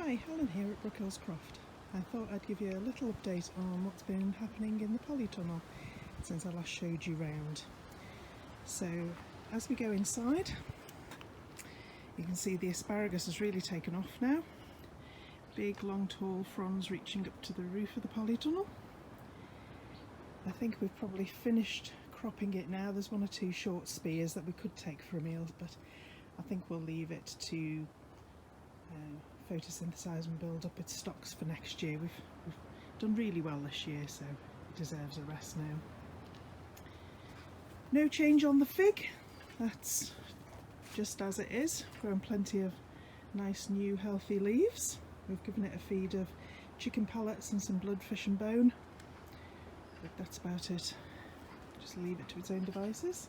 Hi, Helen here at Brookillscroft. I thought I'd give you a little update on what's been happening in the polytunnel since I last showed you round. So as we go inside, you can see the asparagus has really taken off now. Big long tall fronds reaching up to the roof of the polytunnel. I think we've probably finished cropping it now. There's one or two short spears that we could take for a meal, but I think we'll leave it to photosynthesize and build up its stocks for next year. We've done really well this year, so it deserves a rest now. No change on the fig, that's just as it is, growing plenty of nice new healthy leaves. We've given it a feed of chicken pellets and some bloodfish and bone, but that's about it. Just leave it to its own devices.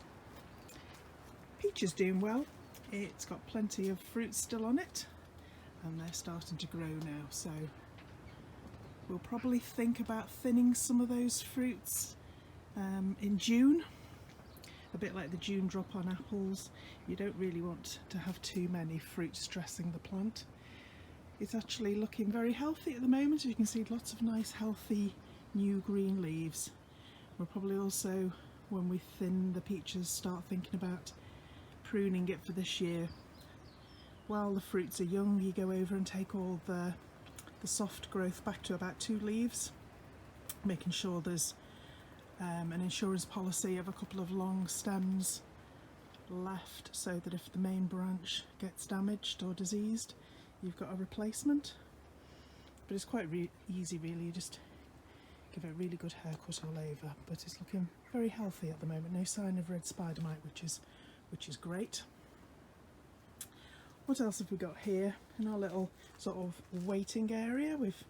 Peach is doing well. It's got plenty of fruit still on it, and they're starting to grow now, so we'll probably think about thinning some of those fruits in June. A bit like the June drop on apples, you don't really want to have too many fruit stressing the plant. It's actually looking very healthy at the moment. As you can see, lots of nice healthy new green leaves. We'll probably also, when we thin the peaches, start thinking about pruning it for this year. While the fruits are young, you go over and take all the soft growth back to about 2 leaves, making sure there's an insurance policy of a couple of long stems left, so that if the main branch gets damaged or diseased, you've got a replacement. But it's quite easy really, you just give it a really good haircut all over. But it's looking very healthy at the moment, no sign of red spider mite, which is great. What else have we got here? In our little sort of waiting area, we've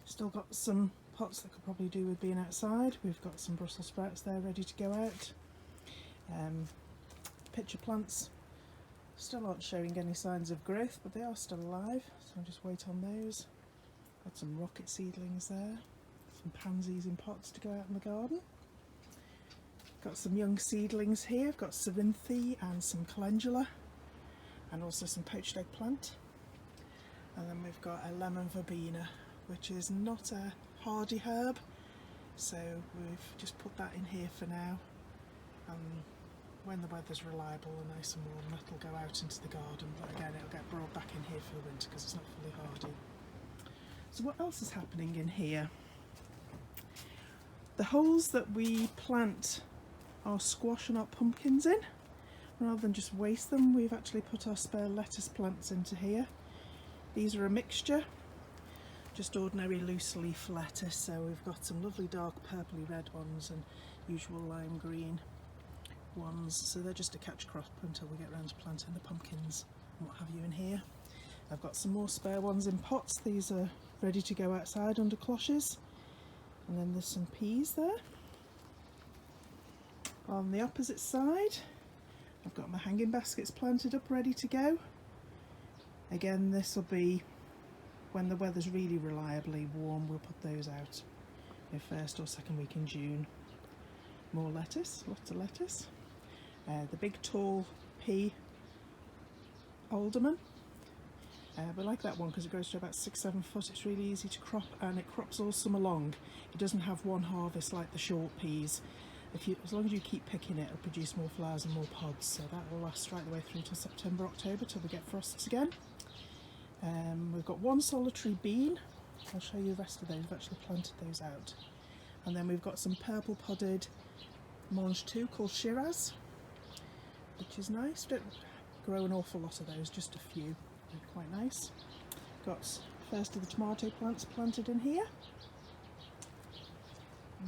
still got some pots that could probably do with being outside. We've got some Brussels sprouts there ready to go out. Pitcher plants still aren't showing any signs of growth, but they are still alive, so I'll just wait on those. Got some rocket seedlings there, some pansies in pots to go out in the garden. Got some young seedlings here. I've got cerinthe and some calendula, and also some poached eggplant. And then we've got a lemon verbena, which is not a hardy herb, so we've just put that in here for now, and when the weather's reliable and nice and warm, that'll go out into the garden, but again it'll get brought back in here for the winter because it's not fully hardy. So what else is happening in here? The holes that we plant our squash and our pumpkins in, rather than just waste them, we've actually put our spare lettuce plants into here. These are a mixture, just ordinary loose leaf lettuce, so we've got some lovely dark purpley red ones and usual lime green ones, so they're just a catch crop until we get around to planting the pumpkins and what have you in here. I've got some more spare ones in pots. These are ready to go outside under cloches, and then there's some peas there. On the opposite side, I've got my hanging baskets planted up ready to go. Again, this will be when the weather's really reliably warm, we'll put those out in first or second week in June. More lettuce, lots of lettuce. The big tall pea alderman. We like that one because it grows to about 6-7 foot. It's really easy to crop, and it crops all summer long. It doesn't have one harvest like the short peas. As long as you keep picking it, it'll produce more flowers and more pods, so that will last right the way through till September, October, till we get frosts again. We've got one solitary bean. I'll show you the rest of those. We've actually planted those out. And then we've got some purple podded mange two called Shiraz, which is nice. Don't grow an awful lot of those, just a few. They're quite nice. Got first of the tomato plants planted in here.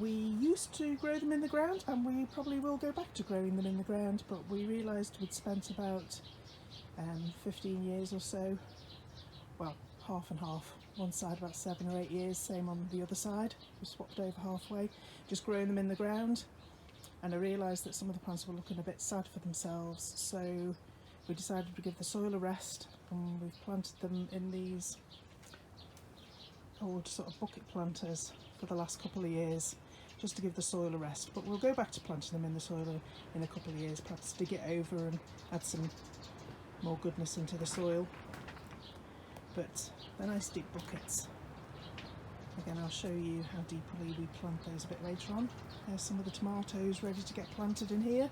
We used to grow them in the ground, and we probably will go back to growing them in the ground, but we realised we'd spent about 15 years or so, well, half and half. One side about 7 or 8 years, same on the other side. We swapped over halfway, just growing them in the ground, and I realised that some of the plants were looking a bit sad for themselves, so we decided to give the soil a rest, and we've planted them in these old sort of bucket planters for the last couple of years, just to give the soil a rest. But we'll go back to planting them in the soil in a couple of years, perhaps dig it over and add some more goodness into the soil. but they're nice deep buckets. Again, I'll show you how deeply we plant those a bit later on. There's some of the tomatoes ready to get planted in here.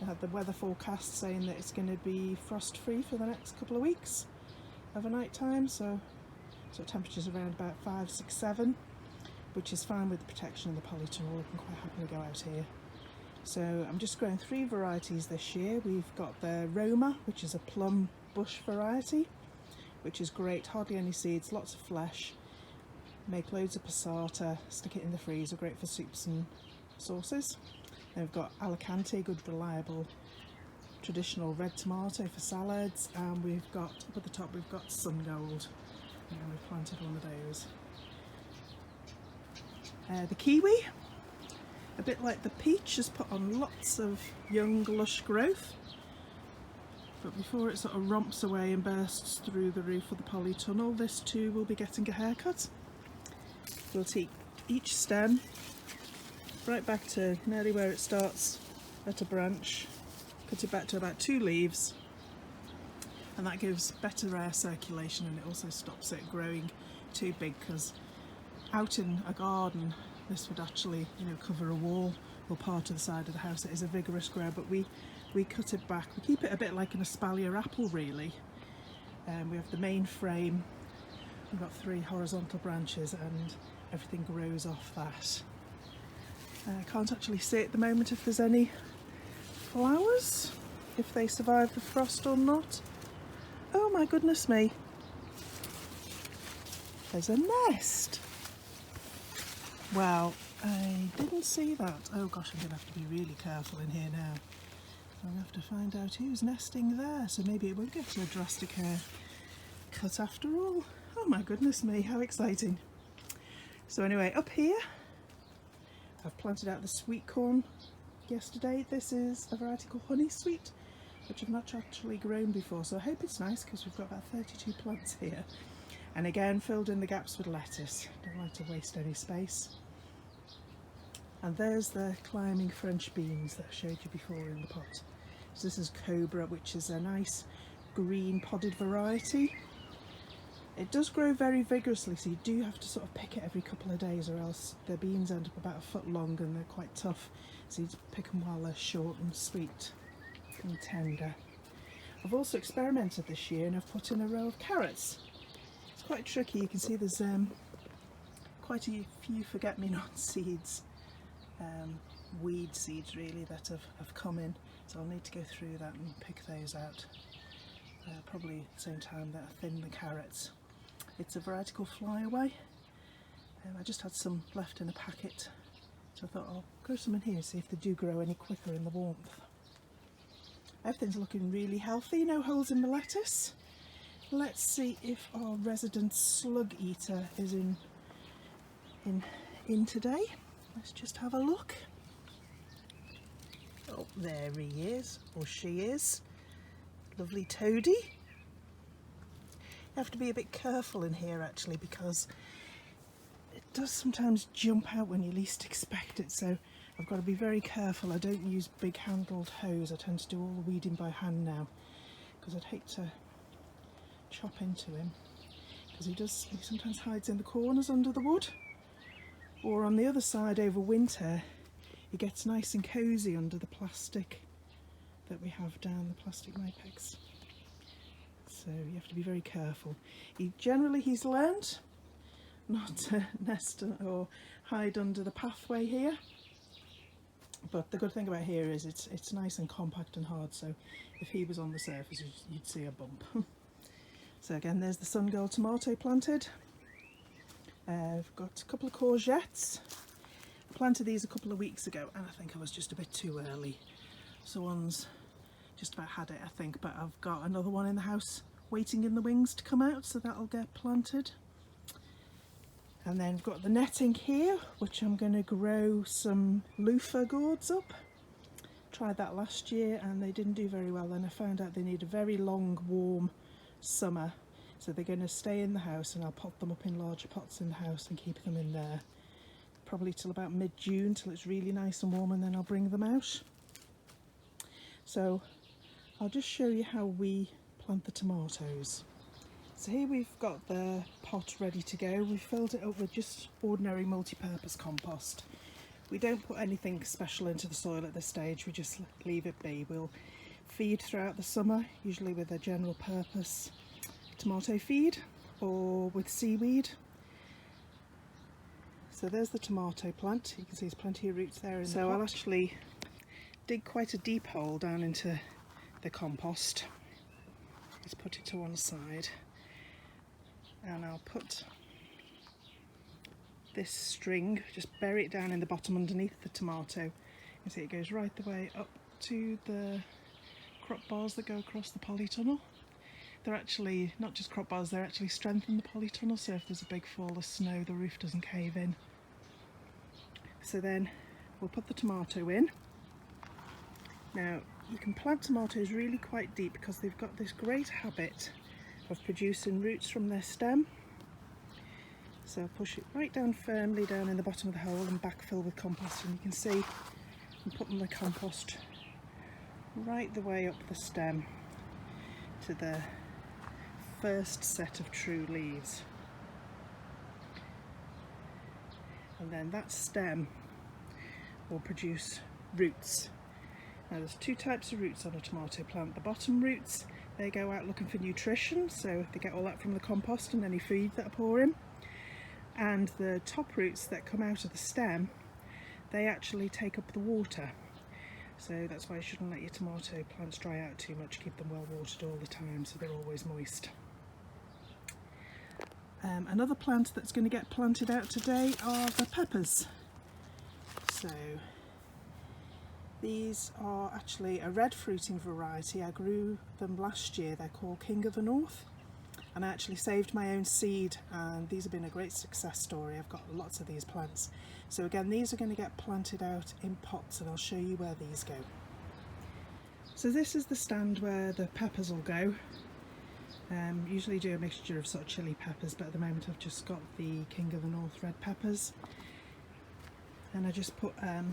I had the weather forecast saying that it's going to be frost free for the next couple of weeks overnight time, so temperatures around about 5, 6, 7, which is fine with the protection of the polytunnel. I can quite happily go out here. So I'm just growing 3 varieties this year. We've got the Roma, which is a plum bush variety, which is great, hardly any seeds, lots of flesh. Make loads of passata, stick it in the freezer, great for soups and sauces. Then we've got Alicante, good reliable traditional red tomato for salads, and we've got up at the top we've got Sun Gold, and we've planted one of those. The kiwi, a bit like the peach, has put on lots of young lush growth, but before it sort of romps away and bursts through the roof of the polytunnel, this too will be getting a haircut. We'll take each stem right back to nearly where it starts at a branch, cut it back to about 2 leaves, and that gives better air circulation, and it also stops it growing too big, because out in a garden this would actually, you know, cover a wall or part of the side of the house. It is a vigorous grow, but we cut it back. We keep it a bit like an espalier apple really. We have the main frame, we've got 3 horizontal branches, and everything grows off that. I can't actually see at the moment if there's any flowers, if they survive the frost or not. Oh my goodness me, there's a nest. Well, I didn't see that. Oh gosh, I'm going to have to be really careful in here now. I'm going to have to find out who's nesting there, so maybe it won't get a drastic haircut after all. Oh my goodness me, how exciting. So anyway, up here I've planted out the sweet corn yesterday. This is a variety called Honey Sweet, which I've not actually grown before, so I hope it's nice, because we've got about 32 plants here. And again, filled in the gaps with lettuce. Don't like to waste any space. And there's the climbing French beans that I showed you before in the pot. So this is Cobra, which is a nice green podded variety. It does grow very vigorously, so you do have to sort of pick it every couple of days, or else the beans end up about a foot long and they're quite tough. So you pick them while they're short and sweet and tender. I've also experimented this year and I've put in a row of carrots. It's quite tricky. You can see there's quite a few forget-me-not seeds, weed seeds really, that have come in. So I'll need to go through that and pick those out. Probably at the same time that I thin the carrots. It's a variety called Flyaway. I just had some left in a packet, so I thought I'll grow some in here, see if they do grow any quicker in the warmth. Everything's looking really healthy, no holes in the lettuce. Let's see if our resident slug eater is in today. Let's just have a look. Oh, there he is, or she is. Lovely toady. You have to be a bit careful in here actually, because it does sometimes jump out when you least expect it, so I've got to be very careful. I don't use big handled hoes. I tend to do all the weeding by hand now, because I'd hate to chop into him, because he sometimes hides in the corners under the wood, or on the other side over winter he gets nice and cosy under the plastic that we have down, the plastic Mapex. So you have to be very careful. He's learned not to nest or hide under the pathway here, but the good thing about here is it's nice and compact and hard, so if he was on the surface you'd see a bump. So again, there's the Sun Gold tomato planted. I've got a couple of courgettes. I planted these a couple of weeks ago and I think I was just a bit too early. So one's just about had it, I think, but I've got another one in the house waiting in the wings to come out, so that'll get planted. And then I've got the netting here, which I'm going to grow some loofah gourds up. Tried that last year and they didn't do very well. Then I found out they need a very long, warm summer, so they're going to stay in the house, and I'll pot them up in larger pots in the house and keep them in there probably till about mid-June, till it's really nice and warm, and then I'll bring them out. So I'll just show you how we plant the tomatoes. So here we've got the pot ready to go. We've filled it up with just ordinary multi-purpose compost. We don't put anything special into the soil at this stage, we just leave it be. We'll feed throughout the summer, usually with a general purpose tomato feed or with seaweed. So there's the tomato plant, you can see there's plenty of roots there in the pot. So I'll actually dig quite a deep hole down into the compost. Just put it to one side. And I'll put this string, just bury it down in the bottom underneath the tomato. You can see it goes right the way up to the crop bars that go across the polytunnel. They're actually not just crop bars, they're actually strengthen the polytunnel, so if there's a big fall of snow the roof doesn't cave in. So then we'll put the tomato in. Now you can plant tomatoes really quite deep because they've got this great habit of producing roots from their stem. So I'll push it right down firmly down in the bottom of the hole and backfill with compost, and you can see I'm putting the compost right the way up the stem to the first set of true leaves. And then that stem will produce roots. Now there's two types of roots on a tomato plant. The bottom roots, they go out looking for nutrition, so they get all that from the compost and any feed that I pour in. And the top roots that come out of the stem, they actually take up the water. So that's why you shouldn't let your tomato plants dry out too much, keep them well watered all the time so they're always moist. Another plant that's going to get planted out today are the peppers. So these are actually a red fruiting variety. I grew them last year. They're called King of the North, and I actually saved my own seed, and these have been a great success story. I've got lots of these plants. So again, these are going to get planted out in pots, and I'll show you where these go. So this is the stand where the peppers will go. Usually do a mixture of sort of chili peppers, but at the moment I've just got the King of the North red peppers, and I just put a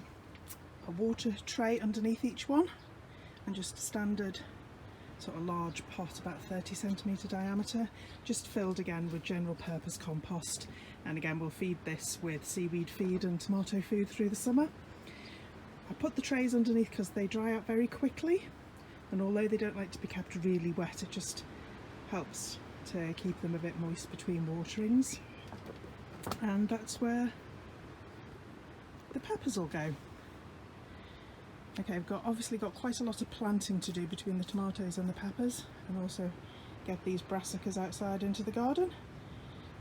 water tray underneath each one, and just a standard sort of large pot about 30 centimetre diameter, just filled again with general purpose compost. And again, we'll feed this with seaweed feed and tomato food through the summer. I put the trays underneath because they dry out very quickly, and although they don't like to be kept really wet, it just helps to keep them a bit moist between waterings. And that's where the peppers will go. Okay, I've obviously got quite a lot of planting to do between the tomatoes and the peppers, and also get these brassicas outside into the garden.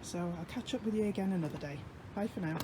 So I'll catch up with you again another day. Bye for now.